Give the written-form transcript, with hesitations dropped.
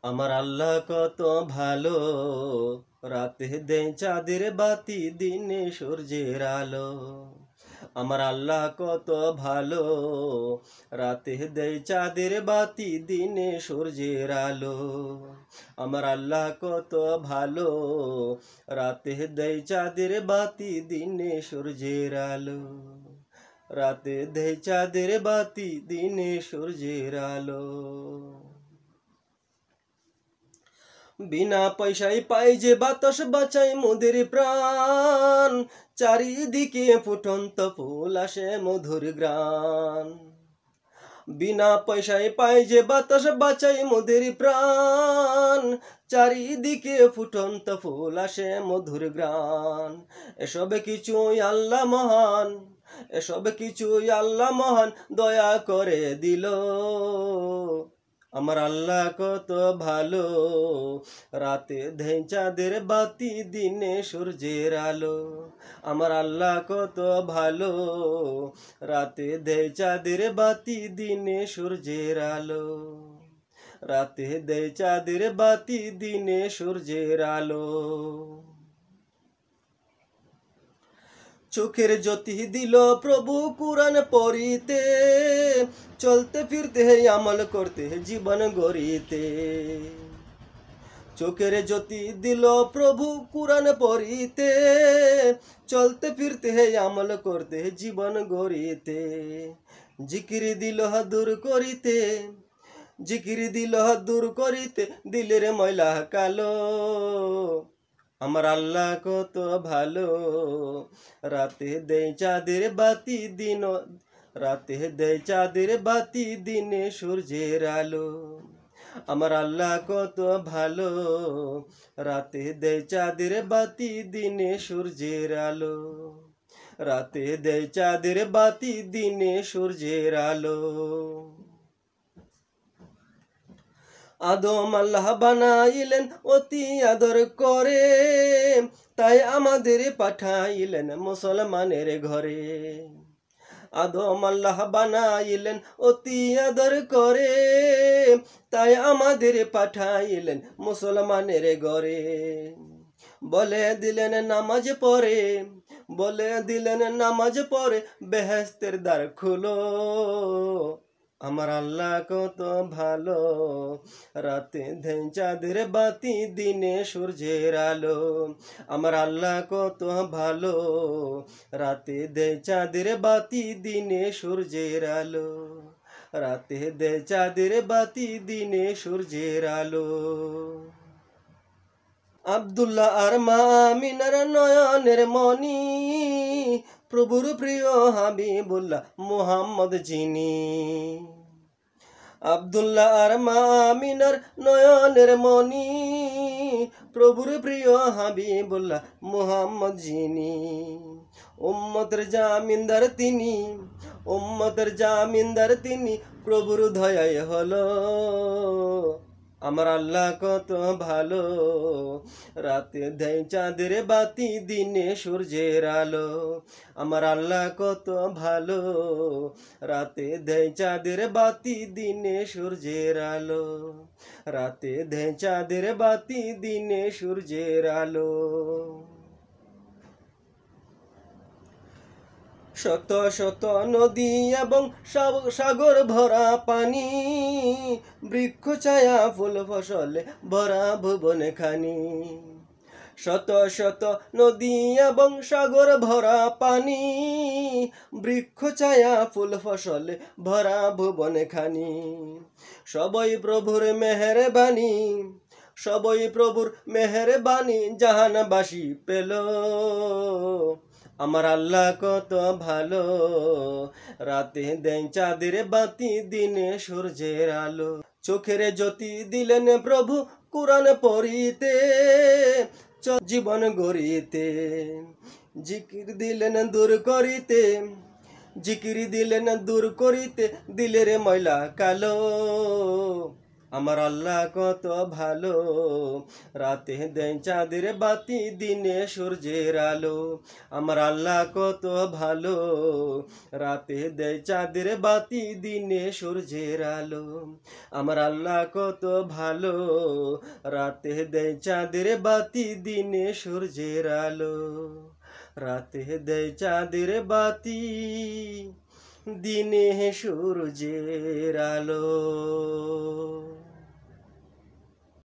আমার আল্লাহ কত ভালো, রাতে দেয় চাঁদের বাতি, দিনে সূর্যের আলো। আমার আল্লাহ কত ভালো, রাতে দেয় চাঁদের বাতি, দিনে সূর্যের আলো। আমার আল্লাহ কত ভালো, রাতে দেয় চাঁদের বাতি, দিনে সূর্যের আলো। রাতে দেয় চাঁদের বাতি, দিনে সূর্যের আলো। বিনা পয়সায় পাই যে বাতাস, বাঁচাই মোদের প্রাণ। চারিদিকে ফুটন্ত ফুল আসে মধুর গ্রান। বিনা পয়সায় পাই যে বাতাস, বাঁচাই মোদের প্রাণ। চারিদিকে ফুটন্ত ফুল আসে মধুর গ্রান। এসব কিছুই আল্লাহ মহান, এসব কিছুই আল্লাহ মহান দয়া করে দিল। আমার আল্লাহ কত ভালো, রাতে দেয় চাঁদের বাতি, দিনে সূর্যের আলো। আমার আল্লাহ কত ভালো, রাতে দেয় চাঁদের বাতি, দিনে সূর্যের আলো। রাতে দেয় চাঁদের বাতি, দিনে সূর্যের আলো। চোখের জ্যোতি দিল প্রভু কুরআন পড়িতে, চলতে ফিরতে আমল করতে জীবন গড়িতে। চোখের জ্যোতি দিল প্রভু কুরআন পড়িতে, চলতে ফিরতে আমল করতে জীবন গড়িতে। জিকির দিল দূর করিতে, জিকির দিল দূর করিতে দিলের ময়লা কালো। আমার আল্লাহ কত ভালো, রাতে দেয় চাঁদের বাতি, দিন রাতে দেয় চাঁদের বাতি, দিনে সূর্যের আলো। আমার আল্লাহ কত ভালো, রাতে দেয় চাঁদের বাতি, দিনে সূর্যের আলো। রাতে দেয় চাঁদের বাতি, দিনে সূর্যের আলো। আদম আল্লাহ বানাইলেন অতি আদর করে, তাই আমাদের পাঠাইলেন মুসলমানের ঘরে। আদম আল্লাহ বানাইলেন অতি আদর করে, তাই আমাদের পাঠাইলেন মুসলমানের ঘরে। বলে দিলেন নামাজ পড়ে, বলে দিলেন নামাজ পড়ে, বেহেশতের দ্বার খুলো। আমার আল্লাহ কত ভালো, রাতে দেয় চাঁদের বাতি, দিনে সূর্যের আলো। আমার আল্লাহ কত ভালো, রাতে দেয় চাঁদের বাতি, দিনে সূর্যের আলো। রাতে দেয় চাঁদের বাতি, দিনে সূর্যের আলো। আব্দুল্লাহ আর মা আমিনার নয়নের মনি, প্রভুর প্রিয় হাবিবুল্লাহ মুহাম্মদ যিনি। আব্দুল্লাহ আর মা আমিনার নয়নের মনি, প্রভুর প্রিয় হাবিবুল্লাহ মুহাম্মদ যিনি। উম্মতের জামিনদার তিনি, উম্মতের জামিনদার তিনি, প্রভুর দয়ায় হলো। আমার আল্লাহ কত ভালো, রাতে দেয় চাঁদের বাতি, দিনে সূর্যের আলো। আমার আল্লাহ কত ভালো, রাতে দেয় চাঁদের বাতি, দিনে সূর্যের আলো। রাতে দেয় চাঁদের বাতি, দিনে সূর্যের আলো। শত শত নদী এবং সাগর ভরা পানি, বৃক্ষ ছায়া ফুল ফসলে ভরা ভুবন খানি। শত শত নদী এবং সাগর ভরা পানি, বৃক্ষ ছায়া ফুল ফসলে ভরা ভুবন খানি। সবই প্রভুর মেহেরবানি, সবই প্রভুর মেহেরবানি, জাহানবাসী পেল। আমার আল্লাহ কত ভালো, রাতে দেয় চাঁদের বাতি, দিনে সূর্যের আলো। চোখের জ্যোতি দিলেন প্রভু কুরআন পড়িতে, জীবন গড়িতে। জিকির দিলেন দূর করিতে, জিকির দিলেন দূর করিতে দিলের ময়লা কালো। আমার আল্লাহ কত ভালো, রাতে দেয় চাঁদের বাতি, দিনে সূর্যের আলো। আমার আল্লাহ কত ভালো, রাতে দেয় চাঁদের বাতি, দিনে সূর্যের আলো। আমার আল্লাহ কত ভালো, রাতে দেয় চাঁদের বাতি, দিনে সূর্যের আলো। রাতে দেয় চাঁদের বাতি, দিনে সূর্যের আলো।